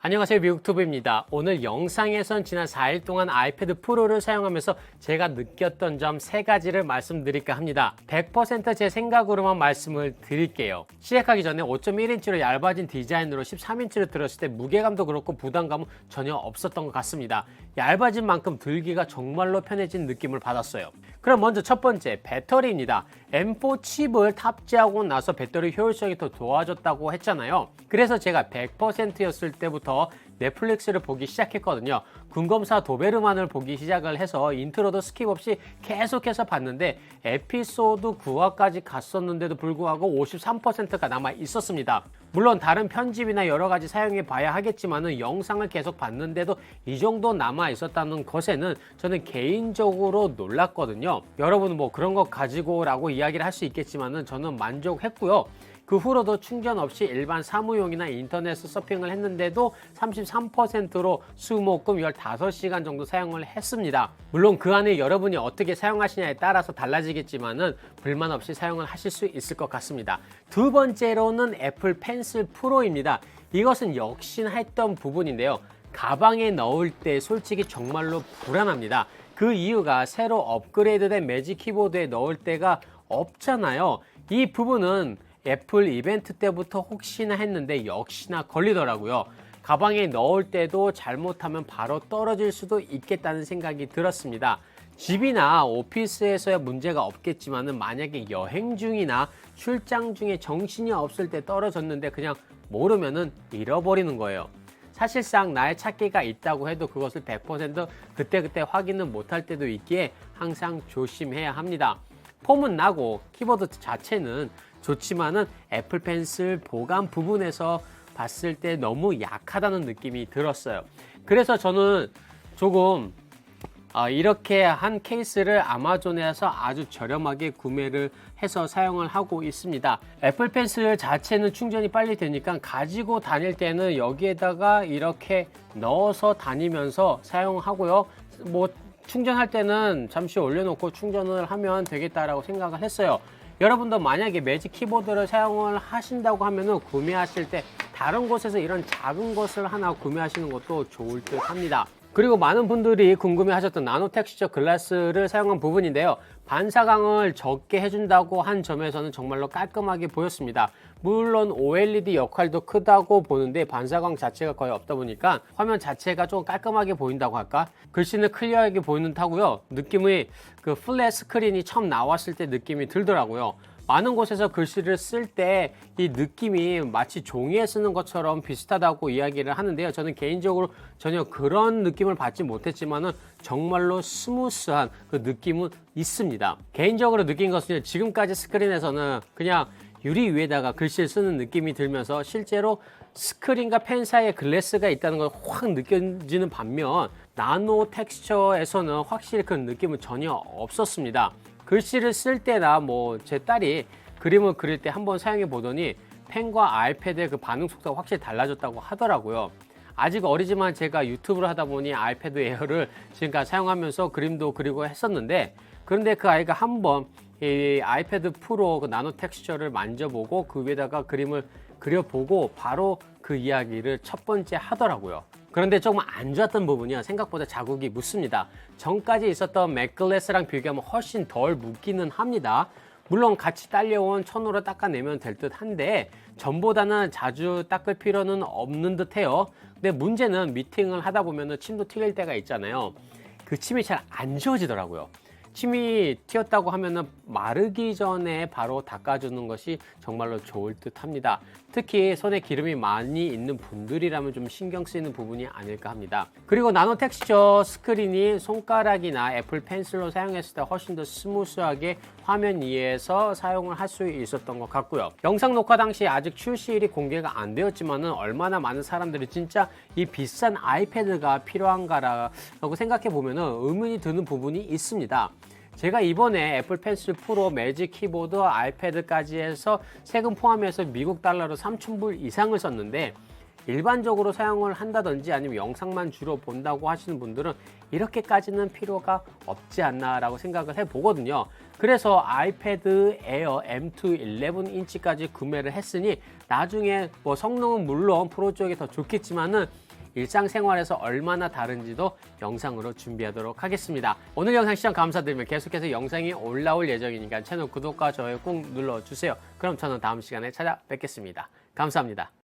안녕하세요, 미국투브입니다. 오늘 영상에선 지난 4일 동안 아이패드 프로를 사용하면서 제가 느꼈던 점 3가지를 말씀드릴까 합니다. 100% 제 생각으로만 말씀을 드릴게요. 시작하기 전에 5.1인치로 얇아진 디자인으로 13인치를 들었을 때 무게감도 그렇고 부담감은 전혀 없었던 것 같습니다. 얇아진 만큼 들기가 정말로 편해진 느낌을 받았어요. 그럼 먼저 첫 번째, 배터리입니다. M4 칩을 탑재하고 나서 배터리 효율성이 더 좋아졌다고 했잖아요. 그래서 제가 100%였을 때부터 넷플릭스를 보기 시작했거든요. 군검사 도베르만을 보기 시작을 해서 인트로도 스킵 없이 계속해서 봤는데 에피소드 9화까지 갔었는데도 불구하고 53%가 남아 있었습니다. 물론 다른 편집이나 여러 가지 사용해 봐야 하겠지만은 영상을 계속 봤는데도 이 정도 남아 있었다는 것에는 저는 개인적으로 놀랐거든요. 여러분은 뭐 그런 것 가지고라고 이야기를 할 수 있겠지만은 저는 만족했고요. 그 후로도 충전 없이 일반 사무용이나 인터넷 서핑을 했는데도 33%로 수목금 15시간 정도 사용을 했습니다. 물론 그 안에 여러분이 어떻게 사용하시냐에 따라서 달라지겠지만은 불만 없이 사용을 하실 수 있을 것 같습니다. 두 번째로는 애플 펜슬 프로입니다. 이것은 역시나 했던 부분인데요. 가방에 넣을 때 솔직히 정말로 불안합니다. 그 이유가 새로 업그레이드된 매직 키보드에 넣을 때가 없잖아요. 이 부분은 애플 이벤트 때부터 혹시나 했는데 역시나 걸리더라고요. 가방에 넣을 때도 잘못하면 바로 떨어질 수도 있겠다는 생각이 들었습니다. 집이나 오피스에서야 문제가 없겠지만은 만약에 여행 중이나 출장 중에 정신이 없을 때 떨어졌는데 그냥 모르면은 잃어버리는 거예요. 사실상 나의 찾기가 있다고 해도 그것을 100% 그때그때 확인은 못할 때도 있기에 항상 조심해야 합니다. 폼은 나고 키보드 자체는 좋지만은 애플 펜슬 보관 부분에서 봤을 때 너무 약하다는 느낌이 들었어요. 그래서 저는 조금 이렇게 한 케이스를 아마존에서 아주 저렴하게 구매를 해서 사용을 하고 있습니다. 애플 펜슬 자체는 충전이 빨리 되니까 가지고 다닐 때는 여기에다가 이렇게 넣어서 다니면서 사용하고요. 뭐 충전할 때는 잠시 올려놓고 충전을 하면 되겠다라고 생각을 했어요. 여러분도 만약에 매직 키보드를 사용을 하신다고 하면은 구매하실 때 다른 곳에서 이런 작은 것을 하나 구매하시는 것도 좋을 듯 합니다. 그리고 많은 분들이 궁금해 하셨던 나노 텍스처 글라스를 사용한 부분인데요. 반사광을 적게 해준다고 한 점에서는 정말로 깔끔하게 보였습니다. 물론 OLED 역할도 크다고 보는데 반사광 자체가 거의 없다 보니까 화면 자체가 좀 깔끔하게 보인다고 할까? 글씨는 클리어하게 보이는 듯하고요. 느낌이 그 플랫 스크린이 처음 나왔을 때 느낌이 들더라고요. 많은 곳에서 글씨를 쓸 때 이 느낌이 마치 종이에 쓰는 것처럼 비슷하다고 이야기를 하는데요. 저는 개인적으로 전혀 그런 느낌을 받지 못했지만은 정말로 스무스한 그 느낌은 있습니다. 개인적으로 느낀 것은 지금까지 스크린에서는 그냥 유리 위에다가 글씨를 쓰는 느낌이 들면서 실제로 스크린과 펜 사이에 글래스가 있다는 걸 확 느껴지는 반면 나노 텍스처에서는 확실히 그런 느낌은 전혀 없었습니다. 글씨를 쓸 때나 뭐 제 딸이 그림을 그릴 때 한번 사용해 보더니 펜과 아이패드의 그 반응 속도가 확실히 달라졌다고 하더라고요. 아직 어리지만 제가 유튜브를 하다 보니 아이패드 에어를 지금까지 사용하면서 그림도 그리고 했었는데, 그런데 그 아이가 한번 이 아이패드 프로 그 나노 텍스처를 만져보고 그 위에다가 그림을 그려보고 바로 그 이야기를 첫 번째 하더라고요. 그런데 조금 안 좋았던 부분이요, 생각보다 자국이 묻습니다. 전까지 있었던 맥글래스랑 비교하면 훨씬 덜 묻기는 합니다. 물론 같이 딸려온 천으로 닦아내면 될 듯 한데 전보다는 자주 닦을 필요는 없는 듯 해요. 근데 문제는 미팅을 하다 보면 침도 튀길 때가 있잖아요. 그 침이 잘 안 지워지더라고요. 침이 튀었다고 하면은 마르기 전에 바로 닦아주는 것이 정말로 좋을 듯 합니다. 특히 손에 기름이 많이 있는 분들이라면 좀 신경 쓰이는 부분이 아닐까 합니다. 그리고 나노 텍스처 스크린이 손가락이나 애플 펜슬로 사용했을 때 훨씬 더 스무스하게 화면 위에서 사용을 할 수 있었던 것 같고요. 영상 녹화 당시 아직 출시일이 공개가 안 되었지만은 얼마나 많은 사람들이 진짜 이 비싼 아이패드가 필요한가라고 생각해 보면은 의문이 드는 부분이 있습니다. 제가 이번에 애플 펜슬 프로, 매직 키보드, 아이패드까지 해서 세금 포함해서 미국 달러로 3,000불 이상을 썼는데 일반적으로 사용을 한다든지 아니면 영상만 주로 본다고 하시는 분들은 이렇게까지는 필요가 없지 않나 라고 생각을 해보거든요. 그래서 아이패드 에어 M2 11인치까지 구매를 했으니 나중에 뭐 성능은 물론 프로 쪽이 더 좋겠지만은 일상생활에서 얼마나 다른지도 영상으로 준비하도록 하겠습니다. 오늘 영상 시청 감사드리며 계속해서 영상이 올라올 예정이니까 채널 구독과 좋아요 꼭 눌러주세요. 그럼 저는 다음 시간에 찾아뵙겠습니다. 감사합니다.